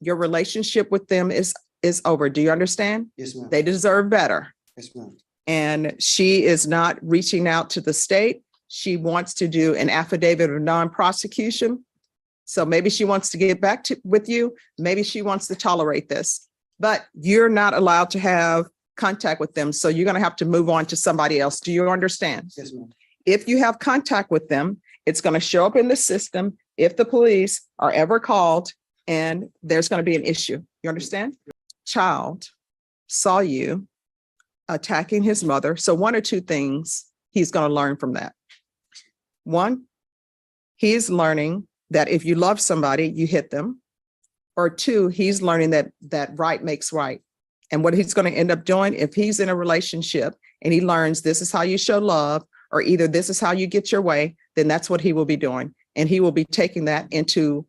Your relationship with them is over. Do you understand? Yes, ma'am. They deserve better. Yes, ma'am. And she is not reaching out to the state. She wants to do an affidavit of non-prosecution. So maybe she wants to get back with you. Maybe she wants to tolerate this, but you're not allowed to have contact with them. So you're going to have to move on to somebody else. Do you understand? Yes, ma'am. If you have contact with them, it's going to show up in the system if the police are ever called and there's going to be an issue. You understand? Child saw you attacking his mother. So one or two things he's going to learn from that. One, he's learning that if you love somebody, you hit them. Or two, he's learning that right makes right. And what he's going to end up doing, if he's in a relationship and he learns this is how you show love, or either this is how you get your way, then that's what he will be doing. And he will be taking that into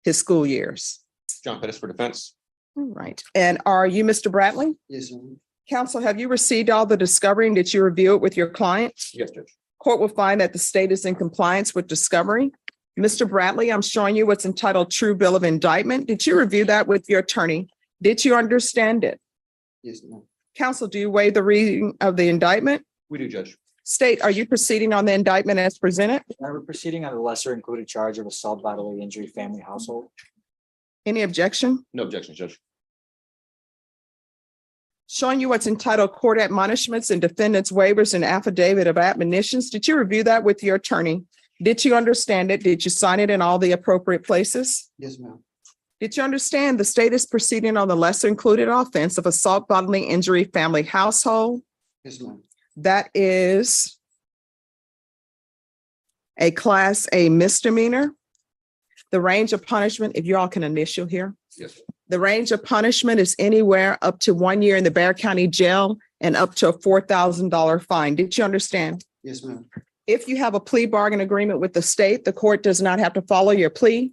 his school years. John Pettis for defense. All right. And are you Mr. Bradley? Yes, ma'am. Counsel, have you received all the discovery and did you review it with your client? Yes, Judge. Court will find that the state is in compliance with discovery. Mr. Bradley, I'm showing you what's entitled True Bill of Indictment. Did you review that with your attorney? Did you understand it? Yes, ma'am. Counsel, do you waive the reading of the indictment? We do, Judge. State, are you proceeding on the indictment as presented? We're proceeding on the lesser included charge of assault, bodily injury, family, household. Any objection? No objections, Judge. Showing you what's entitled Court Admonishments and Defendant's Waivers and Affidavit of Admonitions. Did you review that with your attorney? Did you understand it? Did you sign it in all the appropriate places? Yes, ma'am. Did you understand the state is proceeding on the lesser included offense of assault, bodily injury, family, household? Yes, ma'am. That is a Class A misdemeanor. The range of punishment, if you all can initial here. Yes. The range of punishment is anywhere up to 1 year in the Bexar County Jail and up to a $4,000 fine. Did you understand? Yes, ma'am. If you have a plea bargain agreement with the state, the court does not have to follow your plea.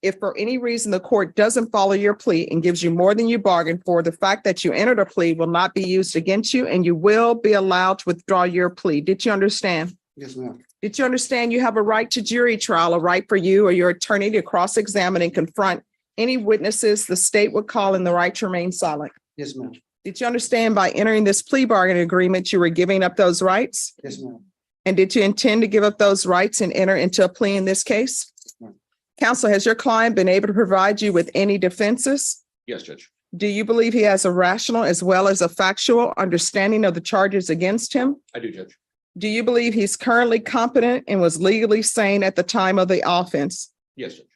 If for any reason the court doesn't follow your plea and gives you more than you bargained for, the fact that you entered a plea will not be used against you and you will be allowed to withdraw your plea. Did you understand? Yes, ma'am. Did you understand you have a right to jury trial, a right for you or your attorney to cross-examine and confront any witnesses the state would call in the right to remain silent? Yes, ma'am. Did you understand by entering this plea bargain agreement, you were giving up those rights? Yes, ma'am. And did you intend to give up those rights and enter into a plea in this case? ma'am. Counsel, has your client been able to provide you with any defenses? Yes, Judge. Do you believe he has a rational as well as a factual understanding of the charges against him? I do, Judge. Do you believe he's currently competent and was legally sane at the time of the offense? Yes, Judge.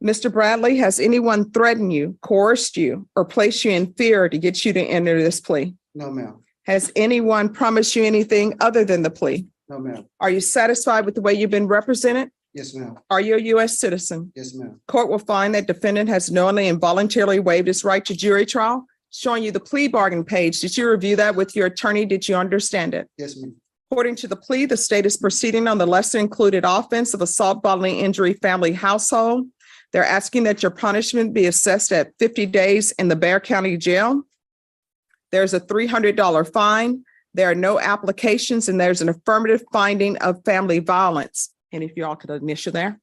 Mr. Bradley, has anyone threatened you, coerced you, or placed you in fear to get you to enter this plea? No, ma'am. Has anyone promised you anything other than the plea? No, ma'am. Are you satisfied with the way you've been represented? Yes, ma'am. Are you a U.S. citizen? Yes, ma'am. Court will find that defendant has knowingly and voluntarily waived his right to jury trial. Showing you the plea bargain page. Did you review that with your attorney? Did you understand it? Yes, ma'am. According to the plea, the state is proceeding on the lesser included offense of assault, bodily injury, family, household. They're asking that your punishment be assessed at 50 days in the Bexar County Jail. There's a $300 fine. There are no applications, and there's an affirmative finding of family violence. And if you all could initial there.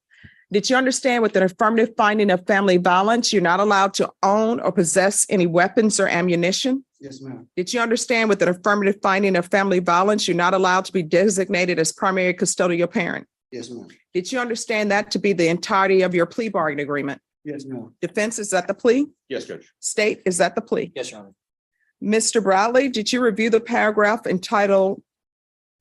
Did you understand with an affirmative finding of family violence, you're not allowed to own or possess any weapons or ammunition? Yes, ma'am. Did you understand with an affirmative finding of family violence, you're not allowed to be designated as primary custodial parent? Yes, ma'am. Did you understand that to be the entirety of your plea bargain agreement? Yes, ma'am. Defense, is that the plea? Yes, Judge. State, is that the plea? Yes, Your Honor. Mr. Bradley, did you review the paragraph entitled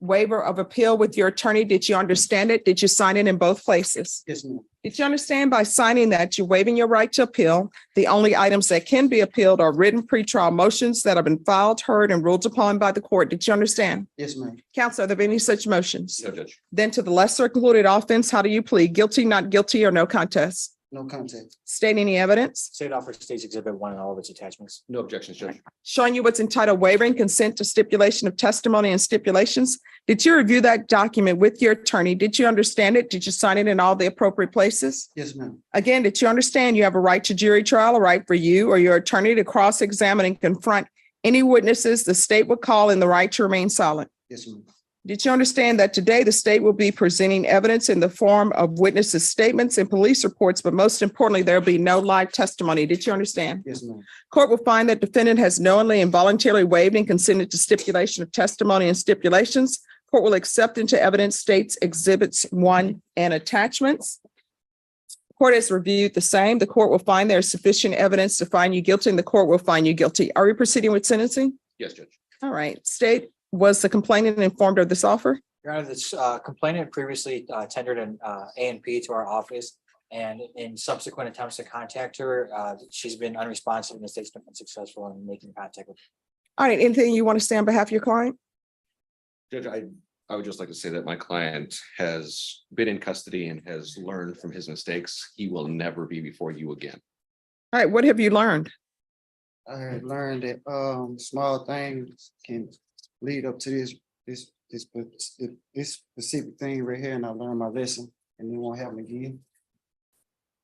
Waiver of Appeal with your attorney? Did you understand it? Did you sign it in both places? Yes, ma'am. Did you understand by signing that you're waiving your right to appeal? The only items that can be appealed are written pretrial motions that have been filed, heard, and ruled upon by the court. Did you understand? Yes, ma'am. Counsel, are there any such motions? No, Judge. Then to the lesser included offense, how do you plead? Guilty, not guilty, or no contest? No contact. State any evidence? State offers State's Exhibit 1 and all of its attachments. No objections, Judge. Showing you what's entitled Waiving Consent to Stipulation of Testimony and Stipulations. Did you review that document with your attorney? Did you understand it? Did you sign it in all the appropriate places? Yes, ma'am. Again, did you understand you have a right to jury trial, a right for you or your attorney to cross-examine and confront any witnesses the state would call in the right to remain silent? Yes, ma'am. Did you understand that today the state will be presenting evidence in the form of witnesses' statements and police reports, but most importantly, there'll be no live testimony? Did you understand? Yes, ma'am. Court will find that defendant has knowingly and voluntarily waived and consented to stipulation of testimony and stipulations. Court will accept into evidence states exhibits 1 and attachments. Court has reviewed the same. The court will find there is sufficient evidence to find you guilty, and the court will find you guilty. Are we proceeding with sentencing? Yes, Judge. All right. State, was the complainant informed of this offer? Your Honor, this complainant previously tendered an A&P to our office, and in subsequent attempts to contact her, she's been unresponsive, and the state's been unsuccessful in making contact with her. All right. Anything you want to say on behalf of your client? Judge, I would just like to say that my client has been in custody and has learned from his mistakes. He will never be before you again. All right. What have you learned? I have learned that small things can lead up to this specific thing right here, and I learned my lesson, and it won't happen again.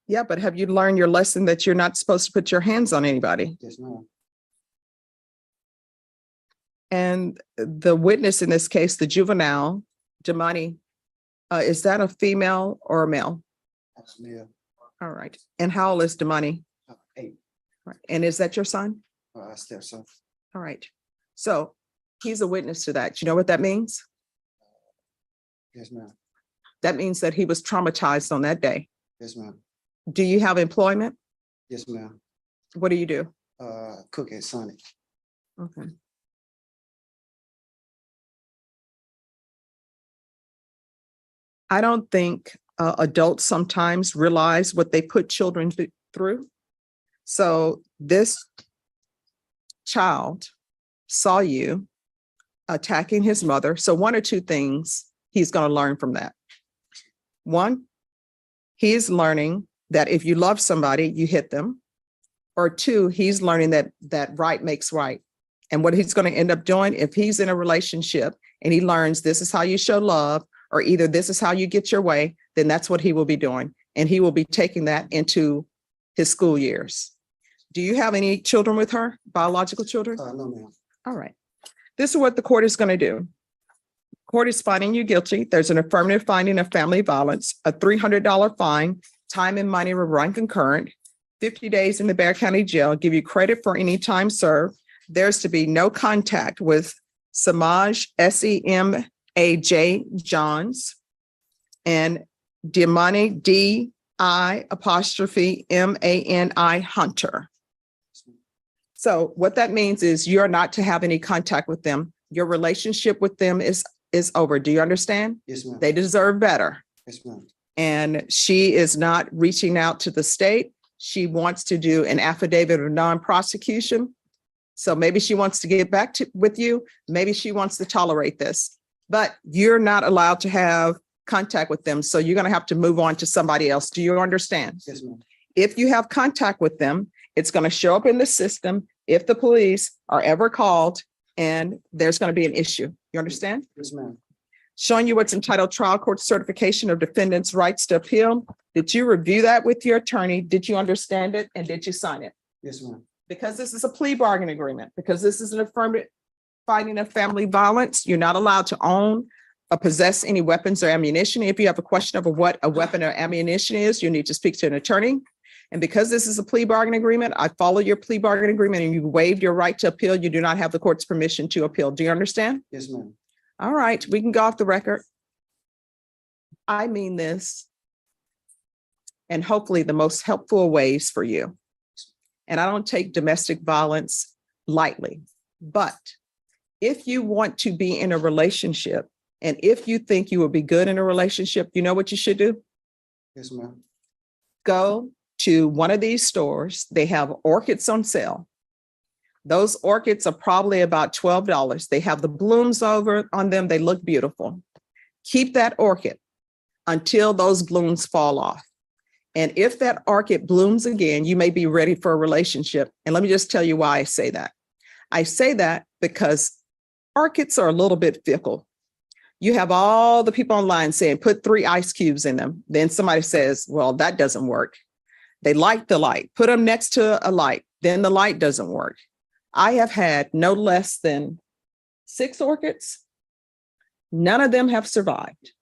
Yeah, but have you learned your lesson that you're not supposed to put your hands on anybody? Yes, ma'am. And the witness in this case, the juvenile, Damani, is that a female or a male? That's male. All right. And how old is Damani? 8. Right. And is that your son? Stepson. All right. So he's a witness to that. You know what that means? Yes, ma'am. That means that he was traumatized on that day. Yes, ma'am. Do you have employment? Yes, ma'am. What do you do? Cook at Sonic. Okay. I don't think adults sometimes realize what they put children through. So this child saw you attacking his mother. So 1 or 2 things he's going to learn from that. 1, he's learning that if you love somebody, you hit them. Or 2, he's learning that right makes right. And what he's going to end up doing, if he's in a relationship and he learns this is how you show love, or either this is how you get your way, then that's what he will be doing. And he will be taking that into his school years. Do you have any children with her, biological children? No, ma'am. All right. This is what the court is going to do. Court is finding you guilty. There's an affirmative finding of family violence, a $300 fine, time and money will run concurrent, 50 days in the Bexar County Jail, give you credit for any time served. There's to be no contact with Semaj, S-E-M-A-J Johns, and Damani, D-I-M-A-N-I Hunter. So what that means is you're not to have any contact with them. Your relationship with them is over. Do you understand? Yes, ma'am. They deserve better. Yes, ma'am. And she is not reaching out to the state. She wants to do an affidavit of non-prosecution. So maybe she wants to get back with you. Maybe she wants to tolerate this, but you're not allowed to have contact with them. So you're going to have to move on to somebody else. Do you understand? Yes, ma'am. If you have contact with them, it's going to show up in the system if the police are ever called and there's going to be an issue. You understand? Yes, ma'am. Showing you what's entitled trial court certification of defendant's rights to appeal. Did you review that with your attorney? Did you understand it? And did you sign it? Yes, ma'am. Because this is a plea bargain agreement, because this is an affirmative finding of family violence, you're not allowed to own or possess any weapons or ammunition. If you have a question over what a weapon or ammunition is, you need to speak to an attorney. And because this is a plea bargain agreement, I follow your plea bargain agreement and you waived your right to appeal. You do not have the court's permission to appeal. Do you understand? Yes, ma'am. All right, we can go off the record. I mean this and hopefully the most helpful ways for you. And I don't take domestic violence lightly, but if you want to be in a relationship and if you think you will be good in a relationship, you know what you should do? Yes, ma'am. Go to one of these stores. They have orchids on sale. Those orchids are probably about $12. They have the blooms over on them. They look beautiful. Keep that orchid until those blooms fall off. And if that orchid blooms again, you may be ready for a relationship. And let me just tell you why I say that. I say that because orchids are a little bit fickle. You have all the people online saying, put 3 ice cubes in them. Then somebody says, well, that doesn't work. They like the light, put them next to a light. Then the light doesn't work. I have had no less than 6 orchids None of them have survived.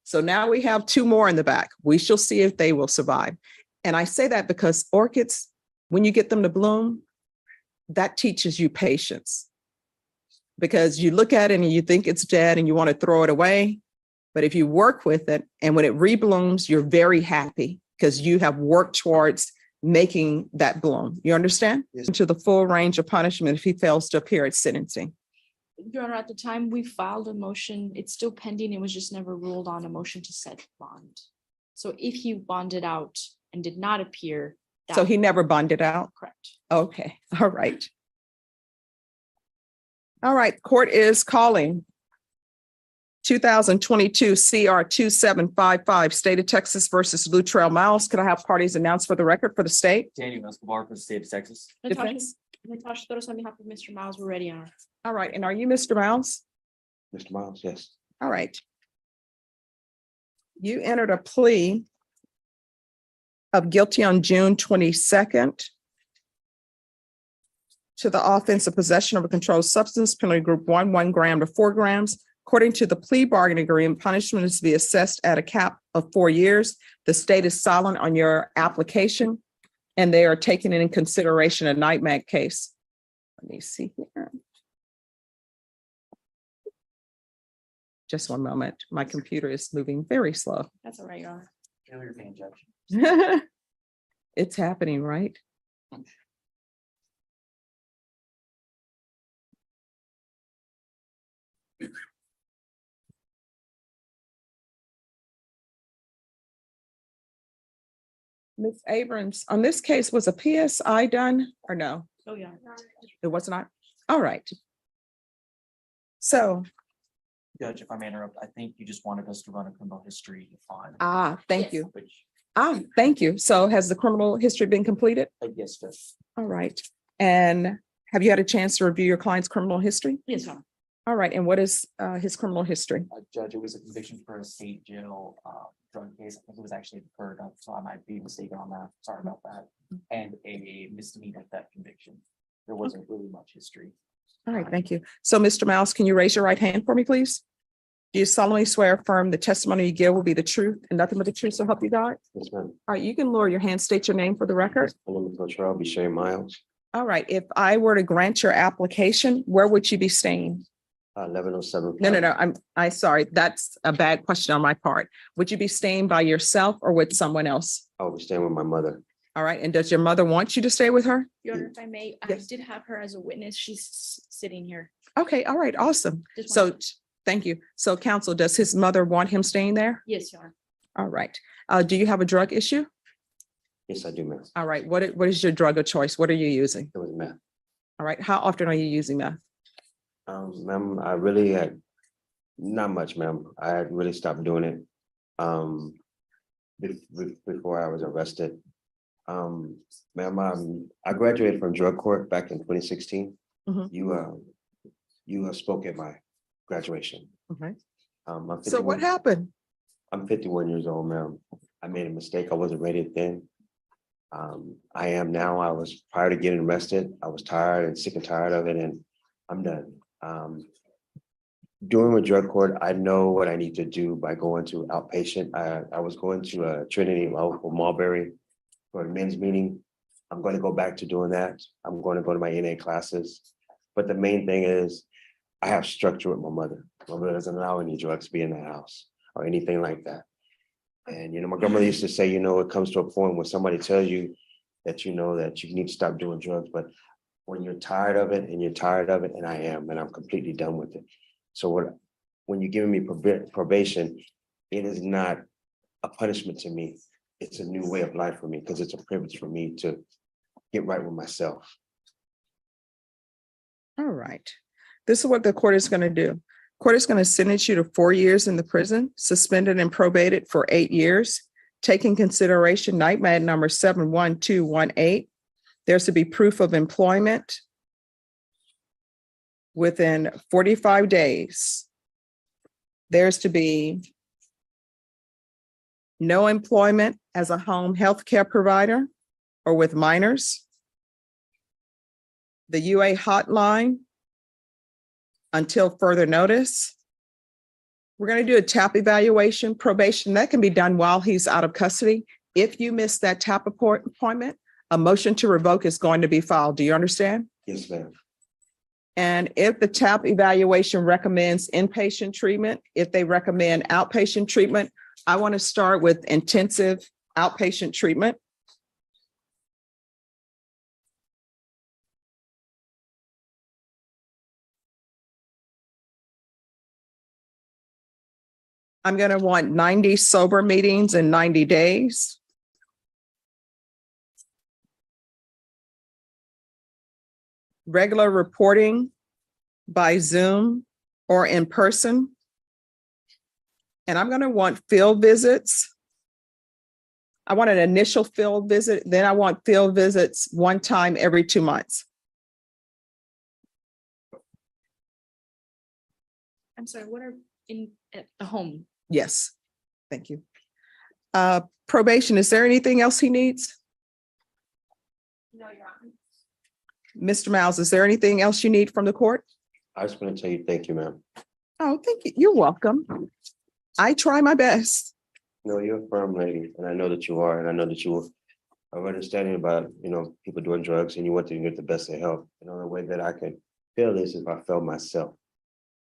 So now we have two more in the back. We shall see if they will survive. And I say that because orchids, when you get them to bloom, that teaches you patience. Because you look at it and you think it's dead and you want to throw it away. But if you work with it and when it reblooms, you're very happy because you have worked towards making that bloom. You understand? Yes. To the full range of punishment if he fails to appear at sentencing. Your Honor, at the time we filed a motion, it's still pending. It was just never ruled on a motion to set bond. So if he bonded out and did not appear. So that- he never bonded out? Correct. Okay, all right. All right, court is calling 2022 CR 2755, State of Texas versus Lutrell Miles. Could I have parties announced for the record for the state? Daniel Escobar for the state of Texas. Natasha Defense? Torres on behalf of Mr. Miles, we're ready, Your Honor. All right, and are you Mr. Miles? Mr. Miles, yes. All right. You entered a plea of guilty on June 22nd to the offense of possession of a controlled substance, penalty group 1 gram to 4 grams. According to the plea bargaining agreement, punishment is to be assessed at a cap of 4 years. The state is silent on your application, and they are taking in consideration a nightmare case. Let me see here. Just one moment. My computer is moving very slow. That's all right, Your Honor. Failure of pain judge. It's happening, right? Ms. Abrams, on this case, was a PSI done or no? Oh, yeah. It was not? All right. So, Judge, if I may interrupt, I think you just wanted us to run a criminal history on. thank you. Which, Thank you. So has the criminal history been completed? yes, Judge. All right. And have you had a chance to review your client's criminal history? Yes, Your Honor. All right. And what is his criminal history? Judge, it was a conviction for a state jail drug case. I think it was actually deferred, so I might be mistaken on that. Sorry about that. And a misdemeanor theft conviction. There wasn't really much history. All right. Thank you. So, Mr. Mouse, can you raise your right hand for me, please? Do you solemnly swear affirm the testimony you give will be the truth and nothing but the truth, so help you God? Yes, ma'am. All right. You can lower your hand, state your name for the record. My name is Latrell Bishara Miles, All right. If I were to grant your application, where would you be staying? 1107. No. I'm sorry. That's a bad question on my part. Would you be staying by yourself or with someone else? I will be staying with my mother. All right. And does your mother want you to stay with her? Your Honor, if I may, I Yes. did have her as a witness. She's sitting here. Okay. All right. Awesome. Just So, wanted- thank you. So counsel, does his mother want him staying there? Yes, Your Honor. All right. Do you have a drug issue? Yes, I do, ma'am. All right. What is your drug of choice? What are you using? It was meth. All right. How often are you using meth? Ma'am, I really had, not much, ma'am. I had really stopped doing it. Before I was arrested. Ma'am, I graduated from drug court back in 2016. Mhm. You spoke at my graduation. Okay. I'm So what 51 happened? I'm 51 years old, ma'am. I made a mistake. I wasn't ready then. I am now. I was prior to getting arrested. I was tired and sick and tired of it, and I'm done. Doing with drug court, I know what I need to do by going to outpatient. I was going to Trinity for Marbury for a men's meeting. I'm going to go back to doing that. I'm going to go to my NA classes. But the main thing is I have structure with my mother. My mother doesn't allow any drugs to be in the house or anything like that. And, my grandmother used to say, it comes to a point where somebody tells you that, that you need to stop doing drugs. But when you're tired of it and I am, and I'm completely done with it. So when you're giving me probation, it is not a punishment to me. It's a new way of life for me because it's a privilege for me to get right with myself. All right. This is what the court is going to do. Court is going to sentence you to 4 years in the prison, suspended and probated for 8 years. Taking consideration nightmare number 71218. There's to be proof of employment within 45 days. There's to be no employment as a home health care provider or with minors. The UA hotline until further notice. We're going to do a TAP evaluation, probation. That can be done while he's out of custody. If you miss that TAP appointment, a motion to revoke is going to be filed. Do you understand? Yes, ma'am. And if the TAP evaluation recommends inpatient treatment, if they recommend outpatient treatment, I want to start with intensive outpatient treatment. I'm going to want 90 sober meetings in 90 days. Regular reporting by Zoom or in person. And I'm going to want field visits. I want an initial field visit, then I want field visits one time every 2 months. I'm sorry, what are in at the home? Yes, thank you. Probation, is there anything else he needs? No, Your Honor. Mr. Miles, is there anything else you need from the court? I just want to tell you, thank you, ma'am. Oh, thank you. You're welcome. I try my best. No, you're a firm lady, and I know that you are, and I know that you are understanding about, people doing drugs, and you want to get the best of help. And the only way that I can feel this is if I feel myself.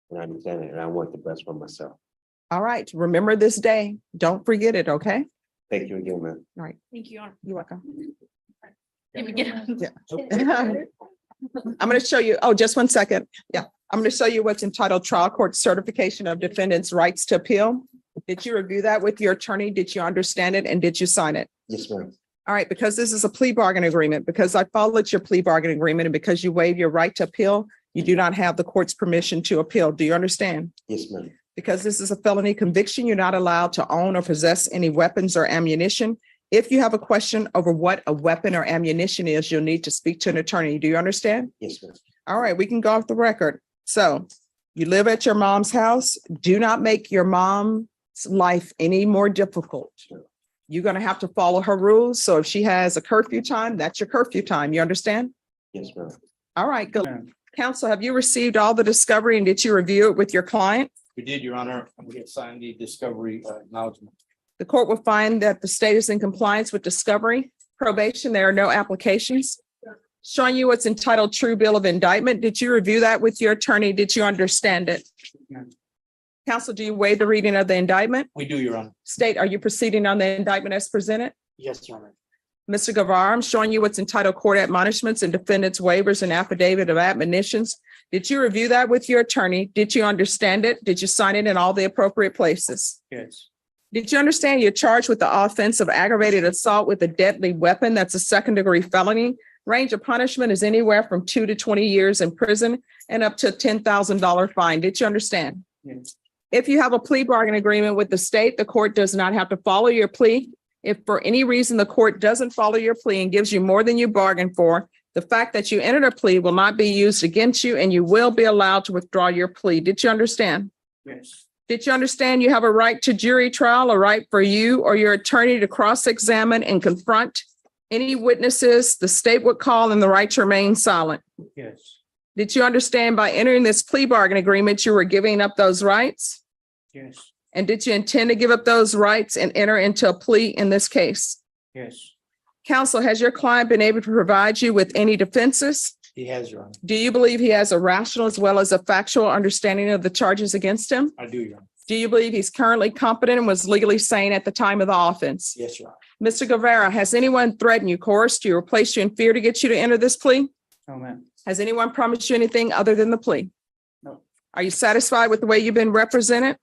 And I understand it, and I want the best for myself. All right, remember this day. Don't forget it, okay? Thank you again, ma'am. All right, Thank you, Your Honor. you're welcome. Let me get- Yeah. I'm going to show you, just 1 second. Yeah, I'm going to show you what's entitled Trial Court Certification of Defendant's Rights to Appeal. Did you review that with your attorney? Did you understand it? And did you sign it? Yes, ma'am. All right, because this is a plea bargain agreement, because I followed your plea bargain agreement and because you waive your right to appeal, you do not have the court's permission to appeal. Do you understand? Yes, ma'am. Because this is a felony conviction, you're not allowed to own or possess any weapons or ammunition. If you have a question over what a weapon or ammunition is, you'll need to speak to an attorney. Do you understand? Yes, ma'am. All right, we can go off the record. So you live at your mom's house. Do not make your mom's life any more difficult. You're going to have to follow her rules. So if she has a curfew time, that's your curfew time. You understand? Yes, ma'am. All right, good. Counsel, have you received all the discovery and did you review it with your client? We did, Your Honor, and we have signed the discovery acknowledgement. The court will find that the state is in compliance with discovery, probation. There are no applications. Showing you what's entitled True Bill of Indictment. Did you review that with your attorney? Did you understand it? Counsel, do you waive the reading of the indictment? We do, Your Honor. State, are you proceeding on the indictment as presented? Yes, Your Honor. Mr. Guevara, I'm showing you what's entitled Court Admonishments and Defendant's Waivers and Affidavit of Admonitions. Did you review that with your attorney? Did you understand it? Did you sign it in all the appropriate places? Yes. Did you understand you're charged with the offense of aggravated assault with a deadly weapon? That's a second-degree felony. Range of punishment is anywhere from 2 to 20 years in prison and up to a $10,000 fine. Did you understand? Yes. If you have a plea bargain agreement with the state, the court does not have to follow your plea. If for any reason the court doesn't follow your plea and gives you more than you bargained for, the fact that you entered a plea will not be used against you and you will be allowed to withdraw your plea. Did you understand? Yes. Did you understand you have a right to jury trial, a right for you or your attorney to cross-examine and confront any witnesses the state would call, and the right to remain silent? Yes. Did you understand by entering this plea bargain agreement, you were giving up those rights? Yes. And did you intend to give up those rights and enter into a plea in this case? Yes. Counsel, has your client been able to provide you with any defenses? He has, Your Honor. Do you believe he has a rational as well as a factual understanding of the charges against him? I do, Your Honor. Do you believe he's currently competent and was legally sane at the time of the offense? Yes, Your Honor. Mr. Guevara, has anyone threatened you, coerced you, or placed you in fear to get you to enter this plea? No, ma'am. Has anyone promised you anything other than the plea? No. Are you satisfied with the way you've been represented?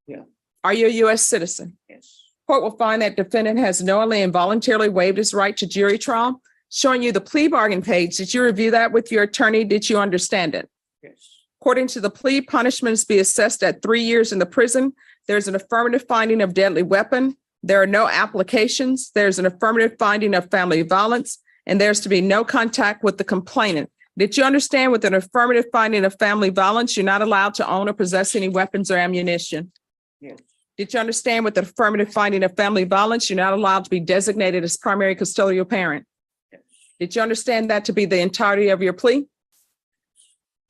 Yeah. Are you a U.S. citizen? Yes. Court will find that defendant has knowingly and voluntarily waived his right to jury trial. Showing you the plea bargain page. Did you review that with your attorney? Did you understand it? Yes. According to the plea, punishments be assessed at 3 years in the prison. There's an affirmative finding of deadly weapon. There are no applications. There's an affirmative finding of family violence, and there's to be no contact with the complainant. Did you understand with an affirmative finding of family violence, you're not allowed to own or possess any weapons or ammunition? Yes. Did you understand with the affirmative finding of family violence, you're not allowed to be designated as primary custodial parent? Yes. Did you understand that to be the entirety of your plea?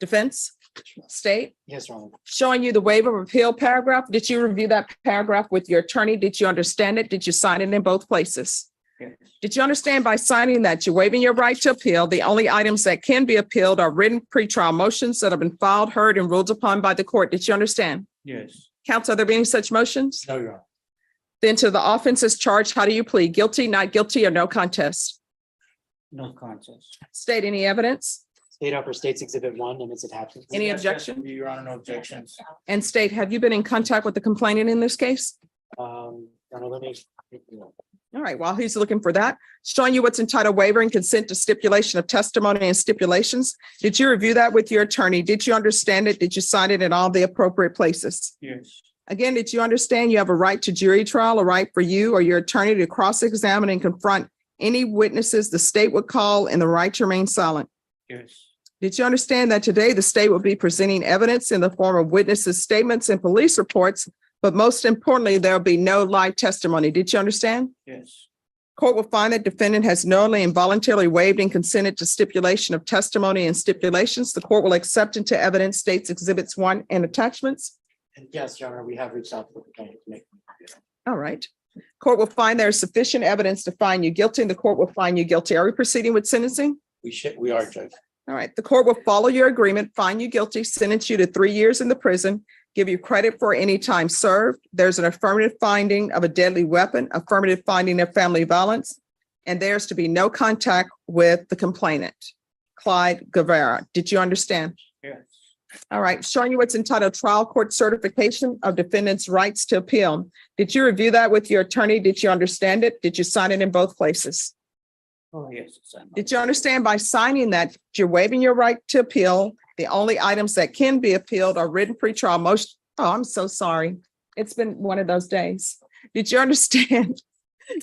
Defense? State, Yes, Your Honor. showing you the waiver of appeal paragraph. Did you review that paragraph with your attorney? Did you understand it? Did you sign it in both places? Yes. Did you understand by signing that you're waiving your right to appeal? The only items that can be appealed are written pretrial motions that have been filed, heard, and ruled upon by the court. Did you understand? Yes. Counsel, are there any such motions? No, Your Honor. Then to the offenses charged, how do you plead? Guilty, not guilty, or no contest? No contest. State, any evidence? State Upper States Exhibit 1 and its attachments. Any objection? Your Honor, no objections. And state, have you been in contact with the complainant in this case? Your Honor, let me. All right, while he's looking for that, showing you what's entitled waiver and consent to stipulation of testimony and stipulations. Did you review that with your attorney? Did you understand it? Did you sign it in all the appropriate places? Yes. Again, did you understand you have a right to jury trial, a right for you or your attorney to cross-examine and confront any witnesses the state would call, and the right to remain silent? Yes. Did you understand that today the state will be presenting evidence in the form of witnesses' statements and police reports, but most importantly, there'll be no live testimony? Did you understand? Yes. Court will find that defendant has knowingly and voluntarily waived and consented to stipulation of testimony and stipulations. The court will accept into evidence states exhibits 1 and attachments. And yes, Your Honor, we have reached out to the complainant to make. All right. Court will find there is sufficient evidence to find you guilty, and the court will find you guilty. Are we proceeding with sentencing? We are, Judge. All right. The court will follow your agreement, find you guilty, sentence you to 3 years in the prison, give you credit for any time served. There's an affirmative finding of a deadly weapon, affirmative finding of family violence, and there's to be no contact with the complainant, Clyde Guevara. Did you understand? Yes. All right. Showing you what's entitled trial court certification of defendant's rights to appeal. Did you review that with your attorney? Did you understand it? Did you sign it in both places? Oh, yes. It's on. Did you understand by signing that you're waiving your right to appeal? The only items that can be appealed are written pretrial motion. Oh, I'm so sorry. It's been one of those days. Did you understand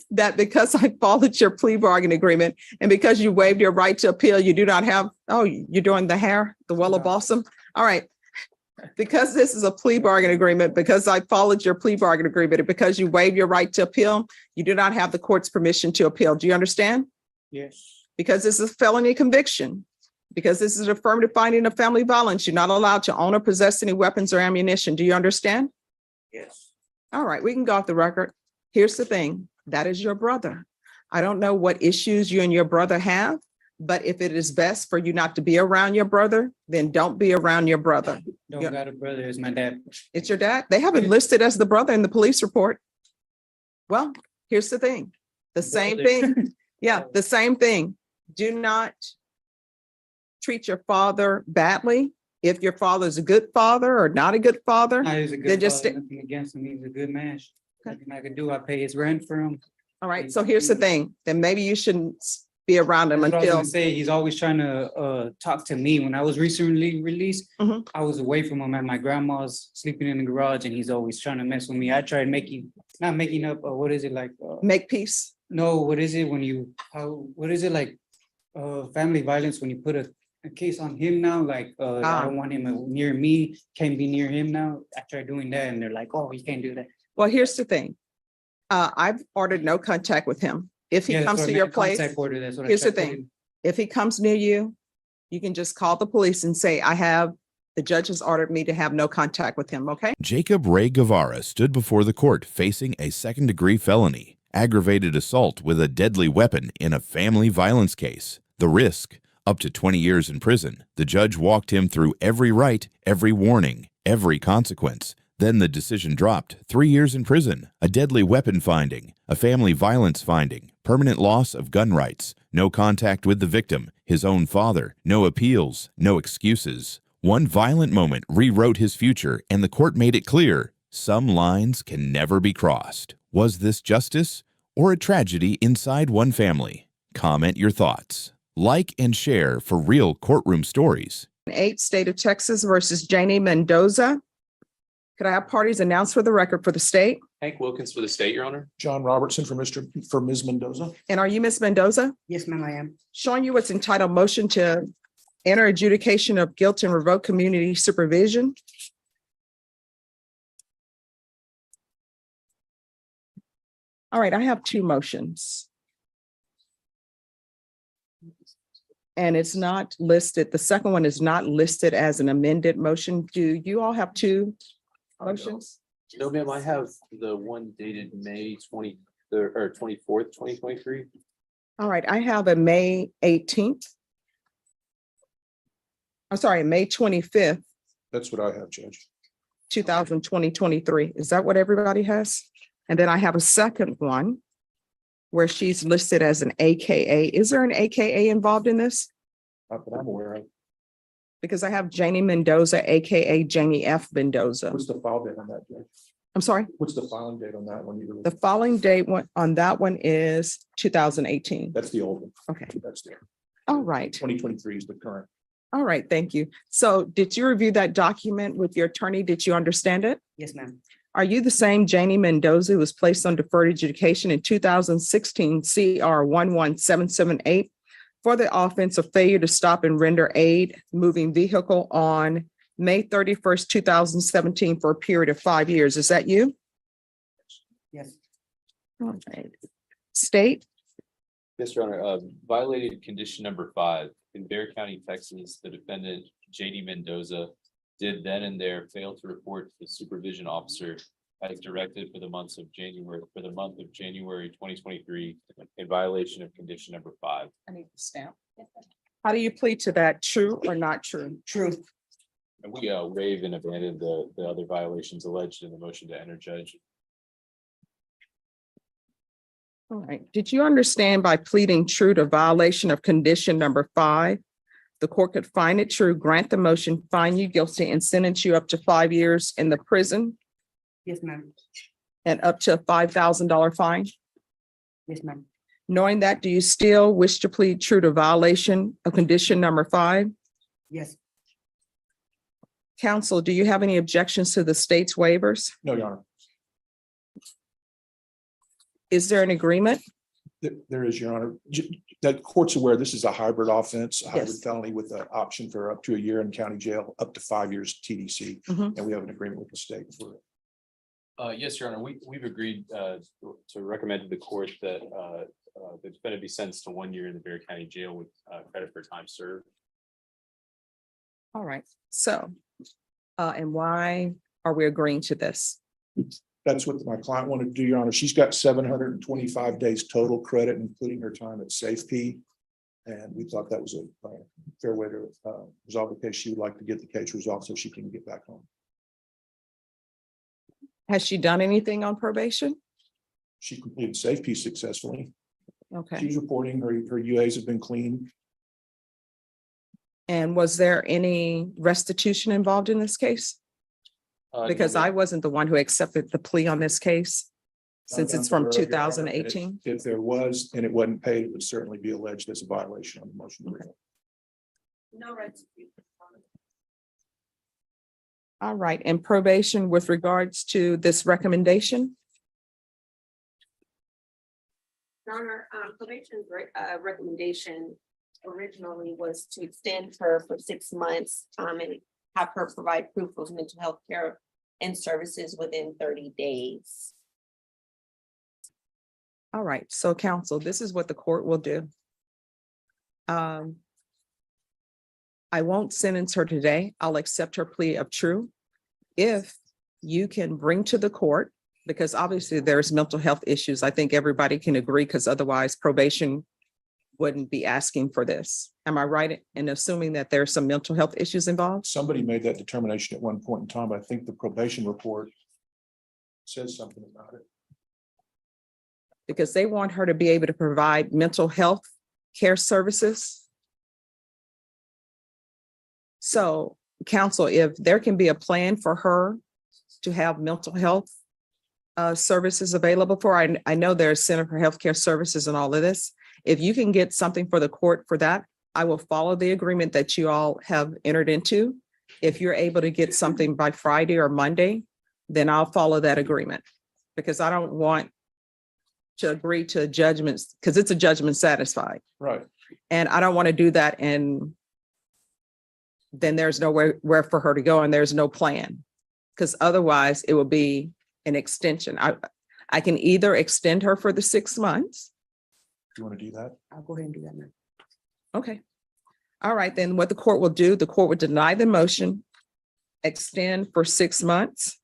that because I followed your plea bargain agreement and because you waived your right to appeal, you do not have, oh, you're doing the hair, the Willow Balsam? All right. Because this is a plea bargain agreement, because I followed your plea bargain agreement, and because you waived your right to appeal, you do not have the court's permission to appeal. Do you understand? Yes. Because this is a felony conviction, because this is an affirmative finding of family violence, you're not allowed to own or possess any weapons or ammunition. Do you understand? Yes. All right, we can go off the record. Here's the thing, that is your brother. I don't know what issues you and your brother have, but if it is best for you not to be around your brother, then don't be around your brother. Don't Yeah. got a brother. It's my dad. It's your dad. They have him listed as the brother in the police report. Well, here's the thing, the same thing. Yeah, the same thing. Do not treat your father badly. If your father is a good father or not a good father, He's a Then good just father, nothing against him. He's a good man. Nothing I could do. I pay his rent for him. all right, so here's the thing, then maybe you shouldn't be around him That's what I was until, gonna say. He's always trying to talk to me. When I was recently released, Mhm. I was away from him at my grandma's, sleeping in the garage, and he's always trying to mess with me. I tried not making up, what is it like? make peace. No, what is it when you, what is it like? Family violence, when you put a case on him now, like, I don't want him near me, can't be near him now. I tried doing that and they're like, oh, you can't do that. Well, here's the thing. I've ordered no contact with him. If he Yeah, comes so I to made your a place, contact order, that's what I here's the tried to thing. do. if he comes near you, you can just call the police and say, the judge has ordered me to have no contact with him, okay? Jacob Ray Guevara stood before the court facing a second-degree felony, aggravated assault with a deadly weapon in a family violence case. The risk, up to 20 years in prison. The judge walked him through every right, every warning, every consequence. Then the decision dropped: 3 years in prison, a deadly weapon finding, a family violence finding, permanent loss of gun rights, no contact with the victim, his own father, no appeals, no excuses. One violent moment rewrote his future, and the court made it clear: some lines can never be crossed. Was this justice or a tragedy inside one family? Comment your thoughts. Like and share for real courtroom stories. 8, State of Texas versus Janie Mendoza. Could I have parties announced for the record for the state? Hank Wilkins for the state, Your Honor. John Robertson for Ms. Mendoza. And are you Miss Mendoza? Yes, ma'am, I am. Showing you what's entitled motion to enter adjudication of guilt and revoke community supervision. All right, I have 2 motions. And it's not listed, the second one is not listed as an amended motion. Do you all have two motions? No, ma'am, I have the one dated May 23rd or 24th, 2023. All right, I have a May 18th. I'm sorry, May 25th, That's what I have, Judge. 2023. Is that what everybody has? And then I have a second one where she's listed as an AKA. Is there an AKA involved in this? Not that I'm aware of. Because I have Janie Mendoza, AKA Janie F. Mendoza. What's the file date on that, Judge? I'm sorry, What's the filing date on that one? the filing date on that one is 2018. That's the old one. Okay, That's the all right. 2023 is the current. All right, thank you. So did you review that document with your attorney? Did you understand it? Yes, ma'am. Are you the same Janie Mendoza who was placed on deferred adjudication in 2016 CR 11778 for the offense of failure to stop and render aid moving vehicle on May 31st, 2017 for a period of 5 years? Is that you? Yes. All right. State? Yes, Your Honor, violated condition number 5 in Bexar County, Texas, the defendant, JD Mendoza, did then and there fail to report to the supervision officer as directed for the month of January 2023 in violation of condition number 5. I need the stamp. How do you plead to that? True or not true? Truth. And we waive and abandon the other violations alleged in the motion to enter, Judge. All right. Did you understand by pleading true to violation of condition number 5, the court could find it true, grant the motion, find you guilty, and sentence you up to 5 years in the prison Yes, ma'am. and up to a $5,000 fine? Yes, ma'am. Knowing that, do you still wish to plead true to violation of condition number 5? Yes. Counsel, do you have any objections to the state's waivers? No, Your Honor. Is there an agreement? There is, Your Honor. That court's aware this is a hybrid offense, a hybrid Yes. felony with an option for up to a year in county jail, up to 5 years TDC. Mhm. And we have an agreement with the state for it. Yes, Your Honor, we've agreed to recommend to the court that the defendant be sentenced to 1 year in the Bexar County Jail with credit for time served. All right. So, and why are we agreeing to this? That's what my client wanted to do, Your Honor. She's got 725 days total credit, including her time at SafeP. And we thought that was a fair way to resolve the case. She would like to get the case resolved so she can get back home. Has she done anything on probation? She completed SafeP successfully. Okay. She's reporting her UAs have been clean. And was there any restitution involved in this case? No, Because ma'am. I wasn't the one who accepted the plea on this case, since it's from I'm aware of it, Your Honor, and 2018. If there was, and it wasn't paid, it would certainly be alleged as a violation on the motion. No restitution. All right, and probation with regards to this recommendation? Your Honor, probation's recommendation originally was to extend her for 6 months and have her provide proof of mental health care and services within 30 days. All right, so counsel, this is what the court will do. I won't sentence her today. I'll accept her plea of true. If you can bring to the court, because obviously there's mental health issues. I think everybody can agree, because otherwise probation wouldn't be asking for this. Am I right in assuming that there's some mental health issues involved? Somebody made that determination at one point in time, but I think the probation report says something about it. Because they want her to be able to provide mental health care services. So, counsel, if there can be a plan for her to have mental health services available for, I know there's Center for Healthcare Services and all of this. If you can get something for the court for that, I will follow the agreement that you all have entered into. If you're able to get something by Friday or Monday, then I'll follow that agreement, because I don't want to agree to judgments, because it's a judgment satisfied. Right. And I don't want to do that, and then there's nowhere where for her to go and there's no plan. Because otherwise it will be an extension. I can either extend her for the 6 months. Do you want to do that? I'll go ahead and do that now. Okay. All right, then what the court will do, the court will deny the motion, extend for 6 months.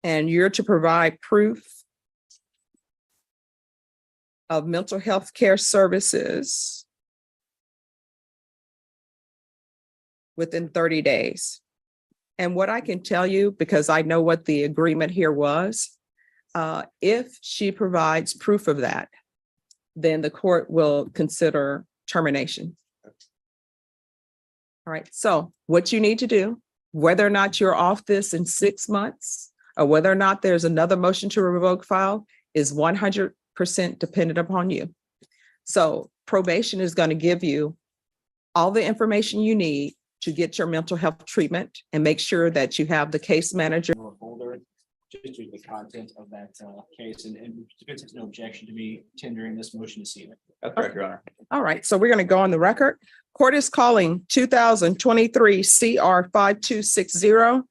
And you're to provide proof of mental health care services within 30 days. And what I can tell you, because I know what the agreement here was, if she provides proof of that, then the court will consider termination. All right, so what you need to do, whether or not you're off this in 6 months, or whether or not there's another motion to revoke file, is 100% dependent upon you. So probation is going to give you all the information you need to get your mental health treatment and make sure that you have the case manager. Or folder, just to the content of that case, and defense has no objection to me tendering this motion to seal it. That's correct, Your Honor. All right, so we're going to go on the record. Court is calling 2023 CR 5260.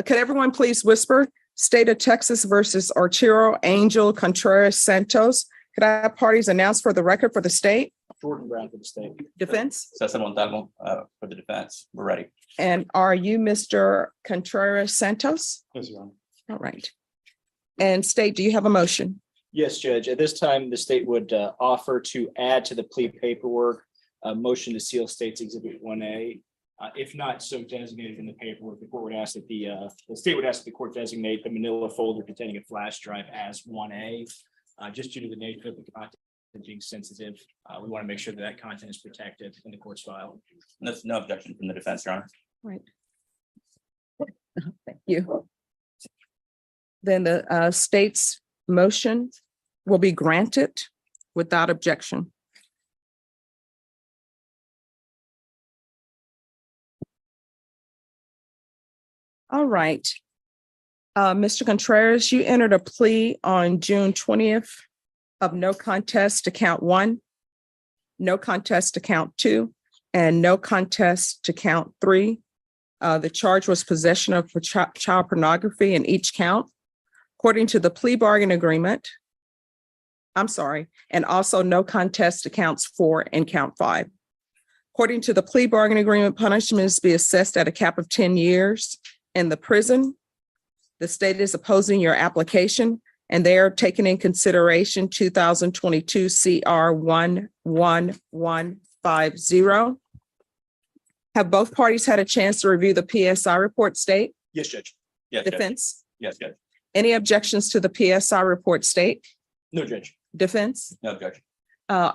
Could everyone please whisper? State of Texas versus Arturo Angel Contreras Santos. Could I have parties announced for the record for the state? Jordan Brown for the state. Defense? Cesar Montalvo, for the defense. We're ready. And are you Mr. Contreras Santos? Yes, Your Honor. All right. And state, do you have a motion? Yes, Judge. At this time, the state would offer to add to the plea paperwork a motion to seal State's Exhibit 1A. If not so designated in the paperwork, the court would ask that the state would ask that the court designate the manila folder containing a flash drive as 1A. Just due to the nature of the content being sensitive, we want to make sure that that content is protected in the court's file. There's no objection from the defense, Your Honor. Right. Thank you. Then the state's motion will be granted without objection. All right. Mr. Contreras, you entered a plea on June 20th of no contest to count 1, no contest to count 2, and no contest to count 3. The charge was possession of child pornography in each count. According to the plea bargain agreement, I'm sorry, and also no contest to counts 4 and count 5. According to the plea bargain agreement, punishment is to be assessed at a cap of 10 years in the prison. The state is opposing your application, and they are taking in consideration 2022 CR 11150. Have both parties had a chance to review the PSI report, state? Yes, Judge. Yes, Judge. Defense? Yes, Judge. Any objections to the PSI report, state? No, Judge. Defense? No objection.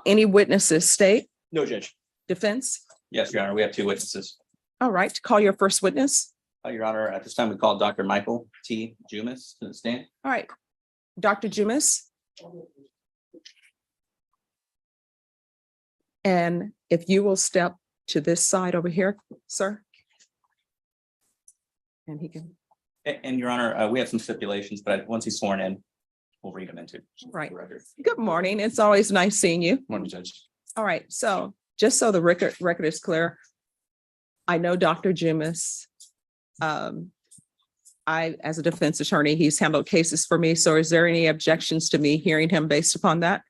Any witnesses, state? No, Judge. Defense? Yes, Your Honor. We have 2 witnesses. All right, call your first witness. Your Honor, at this time, we call Dr. Michael T. Jumis to the stand. All right, Dr. Jumis. And if you will step to this side over here, sir. And he can, And Your Honor, we have some stipulations, but once he's sworn in, we'll read them into. right. the record. Good morning. It's always nice seeing you. Morning, Judge. All right, so just so the record is clear, I know Dr. Jumis. As a defense attorney, he's handled cases for me. So is there any objections to me hearing him based upon that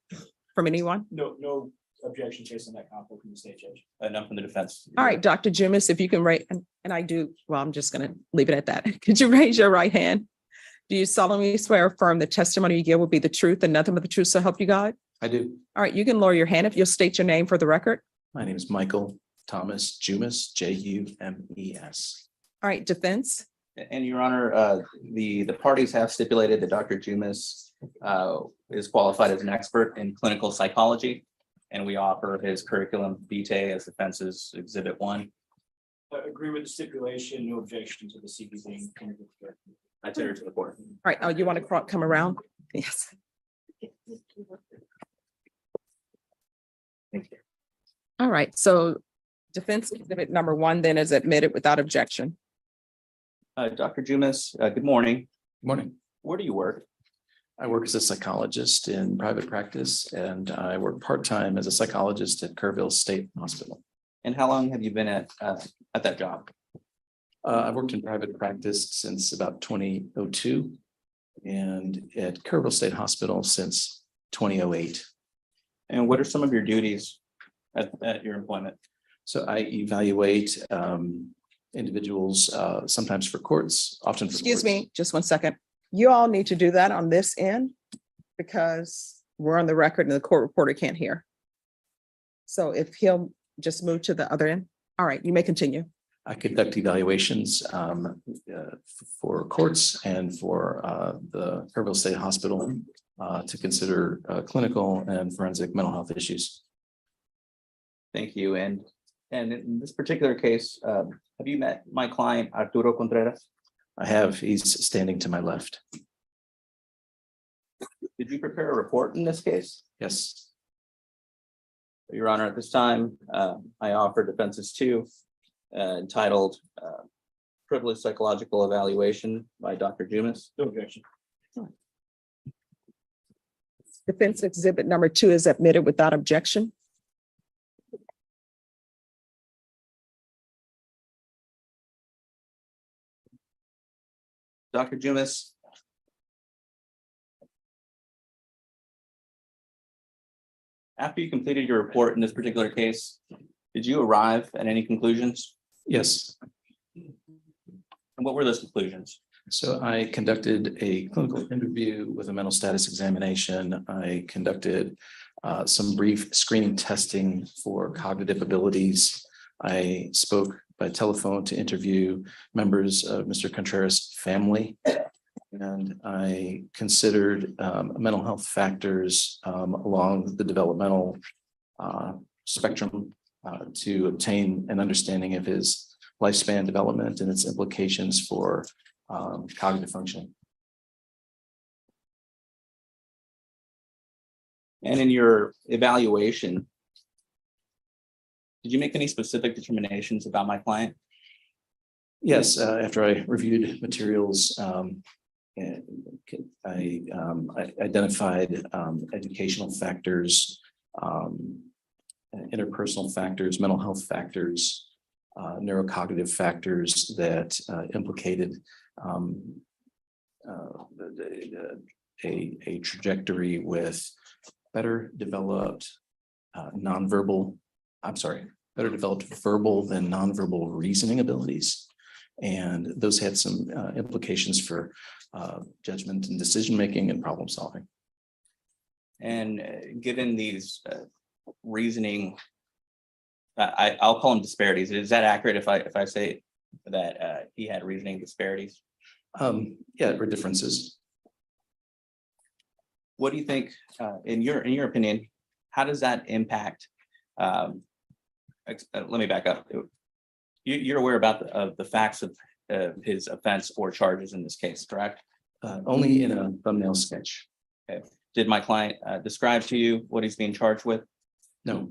from anyone? No objection based on that conflict from the state, Judge. None from the defense. All right, Dr. Jumis, if you can rate, and I do, well, I'm just going to leave it at that. Could you raise your right hand? Do you solemnly swear or affirm the testimony you give will be the truth and nothing but the truth, so help you God? I do. All right, you can lower your hand if you'll state your name for the record. My name is Michael Thomas Jumis, Jumes. All right, defense. And Your Honor, the parties have stipulated that Dr. Jumis is qualified as an expert in clinical psychology, and we offer his curriculum vitae as defense's Exhibit 1. Agree with the stipulation, no objection to the CP being. I tender to the court. All right, oh, you want to come around? Yes. Thank you. All right, so defense exhibit number 1 then is admitted without objection. Dr. Jumis, good morning. Morning. Where do you work? I work as a psychologist in private practice, and I work part-time as a psychologist at Kerrville State Hospital. And how long have you been at that job? I've worked in private practice since about 2002 and at Kerrville State Hospital since 2008. And what are some of your duties at your employment? So I evaluate individuals sometimes for courts, often for Excuse courts. me, just 1 second. You all need to do that on this end because we're on the record and the court reporter can't hear. So if he'll just move to the other end. All right, you may continue. I conduct evaluations for courts and for the Kerrville State Hospital to consider clinical and forensic mental health issues. Thank you. And in this particular case, have you met my client Arturo Contreras? I have, he's standing to my left. Did you prepare a report in this case? Yes, Your Honor, at this time, I offer defenses 2 entitled Privileged Psychological Evaluation by Dr. Jumis. No objection. Defense exhibit number 2 is admitted without objection. Dr. Jumis. After you completed your report in this particular case, did you arrive at any conclusions? yes. And what were those conclusions? So I conducted a clinical interview with a mental status examination. I conducted some brief screening testing for cognitive abilities. I spoke by telephone to interview members of Mr. Contreras' family. And I considered mental health factors along the developmental spectrum to obtain an understanding of his lifespan development and its implications for cognitive function. And in your evaluation, did you make any specific determinations about my client? Yes, after I reviewed materials, I identified educational factors, interpersonal factors, mental health factors, neurocognitive factors that implicated a trajectory with better developed better developed verbal than nonverbal reasoning abilities. And those had some implications for judgment and decision-making and problem solving. And given these reasoning, I'll call them disparities. Is that accurate if I say that he had reasoning disparities? Yeah, or differences. What do you think, in your opinion, how does that impact? Let me back up. You're aware about the facts of his offense or charges in this case, correct? Only in a thumbnail sketch. Okay. Did my client describe to you what he's being charged with? No.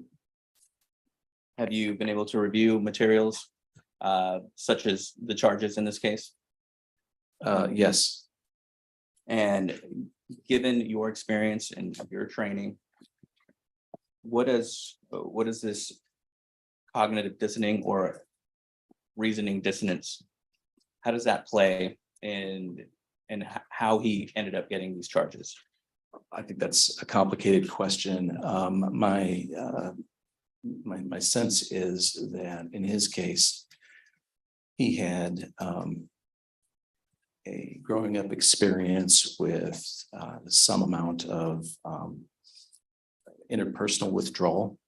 Have you been able to review materials such as the charges in this case? Yes. And given your experience and your training, what is this cognitive dissonance or reasoning dissonance? How does that play in how he ended up getting these charges? I think that's a complicated question. My sense is that in his case, he had a growing up experience with some amount of interpersonal withdrawal.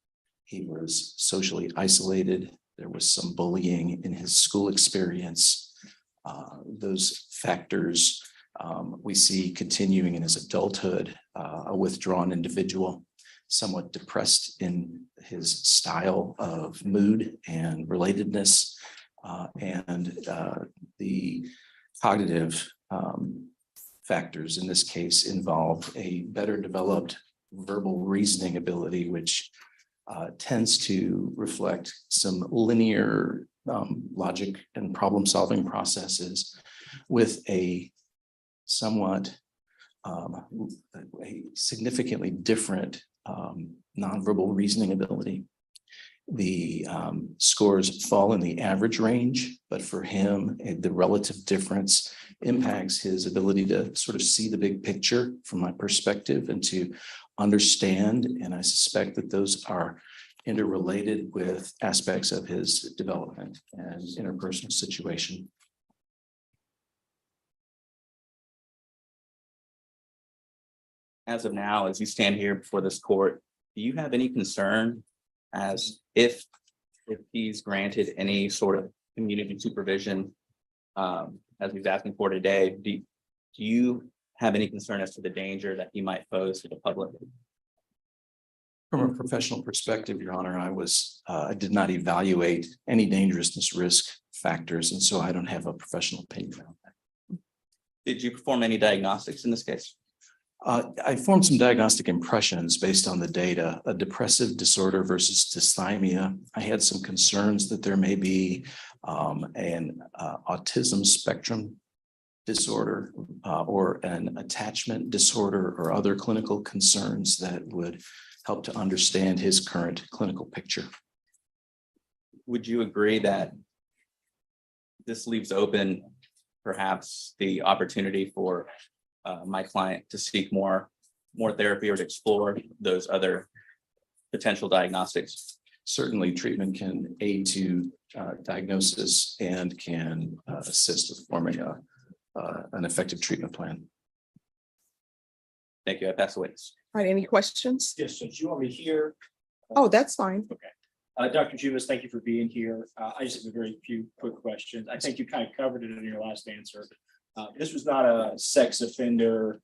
He was socially isolated. There was some bullying in his school experience. Those factors we see continuing in his adulthood, a withdrawn individual, somewhat depressed in his style of mood and relatedness, and the cognitive factors in this case involve a better developed verbal reasoning ability, which tends to reflect some linear logic and problem solving processes with a somewhat a significantly different nonverbal reasoning ability. The scores fall in the average range, but for him, the relative difference impacts his ability to sort of see the big picture from my perspective and to understand. And I suspect that those are interrelated with aspects of his development and interpersonal situation. As of now, as you stand here before this court, do you have any concern as if he's granted any sort of community supervision, as he's asking for today, do you have any concern as to the danger that he might pose to the public? From a professional perspective, Your Honor, I did not evaluate any dangerousness risk factors, and so I don't have a professional opinion on that. Did you perform any diagnostics in this case? I formed some diagnostic impressions based on the data, a depressive disorder versus dysthymia. I had some concerns that there may be an autism spectrum disorder or an attachment disorder or other clinical concerns that would help to understand his current clinical picture. Would you agree that this leaves open perhaps the opportunity for my client to seek more therapy or to explore those other potential diagnostics? Certainly, treatment can aid to diagnosis and can assist with forming an effective treatment plan. Thank you. I pass the witness. All right, any questions? Yes, since you want me here. Oh, that's fine. Dr. Juvis, thank you for being here. I just have a very few quick questions. I think you kind of covered it in your last answer. This was not a sex offender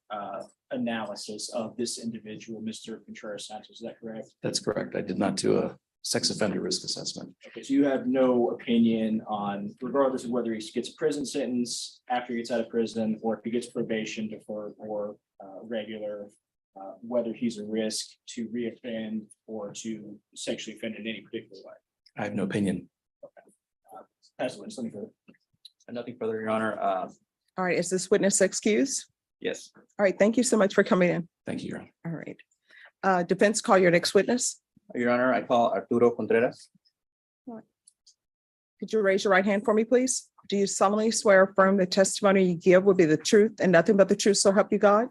analysis of this individual, Mr. Contreras-Santos, is that correct? That's correct. I did not do a sex offender risk assessment. Okay, so you have no opinion on, regardless of whether he gets a prison sentence after he gets out of prison, or if he gets probation, deferred, or regular, whether he's a risk to reoffend or to sexually offend in any particular way? I have no opinion. Pass the witness, let me go. Nothing further, Your Honor. All right, is this witness excused? Yes. All right, thank you so much for coming in. Thank you, Your Honor. All right. Defense, call your next witness. Your Honor, I call Arturo Contreras. Could you raise your right hand for me, please? Do you solemnly swear or affirm the testimony you give will be the truth and nothing but the truth, so help you God?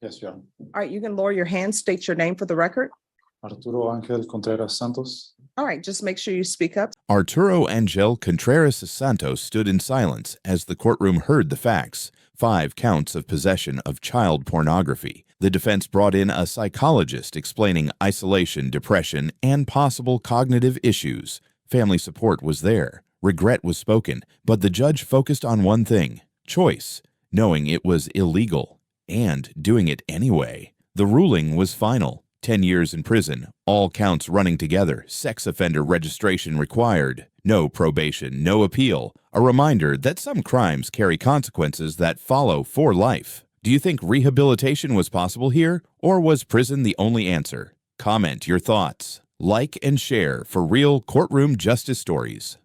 Yes, Your Honor. All right, you can lower your hand, state your name for the record. Arturo Ángel Contreras Santos. All right, just make sure you speak up. Arturo Angel Contreras Santos stood in silence as the courtroom heard the facts. 5 counts of possession of child pornography. The defense brought in a psychologist explaining isolation, depression, and possible cognitive issues. Family support was there. Regret was spoken, but the judge focused on one thing: choice, knowing it was illegal and doing it anyway. The ruling was final. 10 years in prison, all counts running together, sex offender registration required, no probation, no appeal, a reminder that some crimes carry consequences that follow for life. Do you think rehabilitation was possible here, or was prison the only answer? Comment your thoughts. Like and share for real courtroom justice stories.